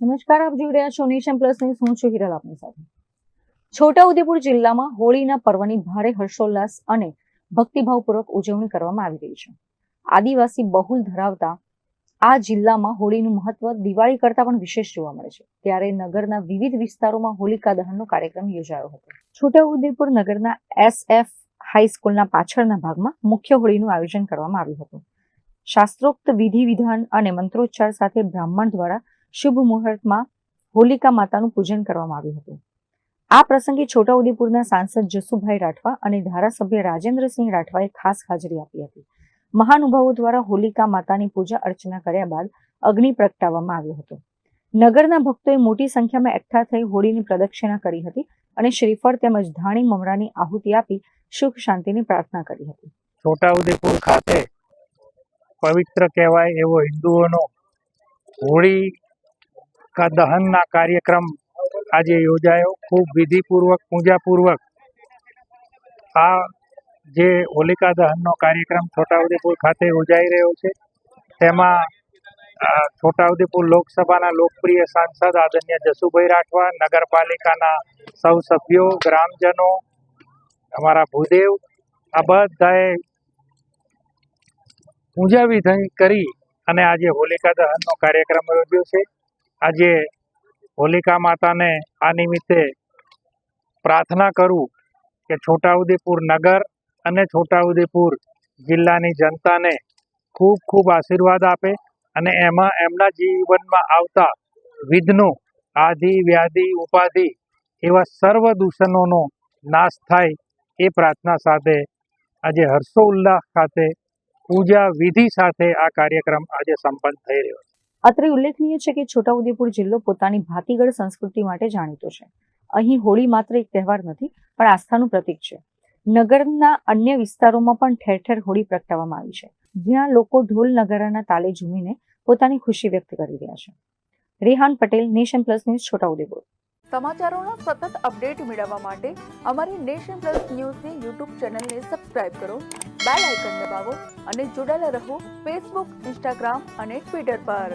નમસ્કાર, આપ જોઈ રહ્યા છો નેશન પ્લસ ન્યૂઝ. હું છું હિરલ આપની સાથે. છોટાઉદેપુર જિલ્લામાં હોળીના પર્વની ભારે હર્ષોલ્લાસ અને ભક્તિભાવપૂર્વક ઉજવણી કરવામાં આવી રહી છે. આદિવાસી બહુલ ધરાવતા આ જિલ્લામાં હોળીનું મહત્વ દિવાળી કરતાં પણ વિશેષ જોવા મળે છે. ત્યારે નગરના વિવિધ વિસ્તારોમાં હોલિકા દહનનો કાર્યક્રમ યોજાયો હતો. છોટાઉદેપુર નગરના SF હાઈસ્કૂલના પાછળના ભાગમાં મુખ્ય હોળીનું આયોજન કરવામાં આવ્યું હતું. શાસ્ત્રોક્ત વિધિ વિધાન અને મંત્રોચ્ચાર સાથે બ્રાહ્મણ દ્વારા શુભ મુહૂર્તમાં હોલિકા માતાનું પૂજન કરવામાં આવ્યું હતું. આ પ્રસંગે છોટાઉદેપુરના સાંસદ જસુભાઈ રાઠવા અને ધારાસભ્ય રાજેન્દ્રસિંહ રાઠવાએ ખાસ હાજરી આપી હતી. મહાનુભાવો દ્વારા હોલિકા માતાની પૂજા અર્ચના કર્યા બાદ અગ્નિ પ્રગટાવવામાં આવ્યો હતો. નગરના ભક્તોએ મોટી સંખ્યામાં એકઠા થઈ હોળીની પ્રદક્ષિણા કરી હતી અને શ્રીફળ તેમજ ધાણી મમરાની આહુતિ આપી સુખ શાંતિની પ્રાર્થના કરી હતી. છોટાઉદેપુર ખાતે પવિત્ર કહેવાય એવો હિન્દુઓનો હોળી કા દહનના કાર્યક્રમ આજે યોજાયો. ખૂબ વિધિપૂર્વક પૂજાપૂર્વક આ જે હોલિકા દહનનો કાર્યક્રમ છોટાઉદેપુર ખાતે યોજાઈ રહ્યો છે, તેમાં છોટાઉદેપુર લોકસભાના લોકપ્રિય સાંસદ આદરણીય જસુભાઈ રાઠવા, નગરપાલિકાના સૌ સભ્યો, ગ્રામજનો, અમારા ભૂદેવ, આ બધાએ પૂજા વિધિ કરી અને આજે હોલિકા દહનનો કાર્યક્રમ યોજ્યો છે. આજે હોલિકા માતાને આ નિમિત્તે પ્રાર્થના કરું કે છોટાઉદેપુર નગર અને છોટાઉદેપુર જિલ્લાની જનતાને ખૂબ ખૂબ આશીર્વાદ આપે અને એમાં એમના જીવનમાં આવતા વિઘ્નો, આધિ, વ્યાધિ, ઉપાધિ એવા સર્વ દૂષણોનો નાશ થાય એ પ્રાર્થના સાથે આજે હર્ષોલ્લાસ સાથે પૂજા વિધિ સાથે આ કાર્યક્રમ આજે સંપન્ન થઈ રહ્યો છે. અત્રે ઉલ્લેખનીય છે કે છોટાઉદેપુર જિલ્લો પોતાની ભાતીગળ સંસ્કૃતિ માટે જાણીતો છે. અહીં હોળી માત્ર એક તહેવાર નથી, પણ આસ્થાનું પ્રતીક છે. નગરના અન્ય વિસ્તારોમાં પણ ઠેર ઠેર હોળી પ્રગટાવવામાં આવી છે, જ્યાં લોકો ઢોલ નગારાના તાલે ઝૂમીને પોતાની ખુશી વ્યક્ત કરી રહ્યા છે. Rehan Patel, Nation Plus News, Chhota Udepur. સમાચારોના સતત અપડેટ મેળવવા માટે અમારી નેશન પ્લસ ન્યૂઝની યુટ્યુબ ચેનલને સબસ્ક્રાઇબ કરો, બેલ આઇકન દબાવો અને જોડાયેલા રહો ફેસબુક, ઇન્સ્ટાગ્રામ અને ટ્વિટર પર.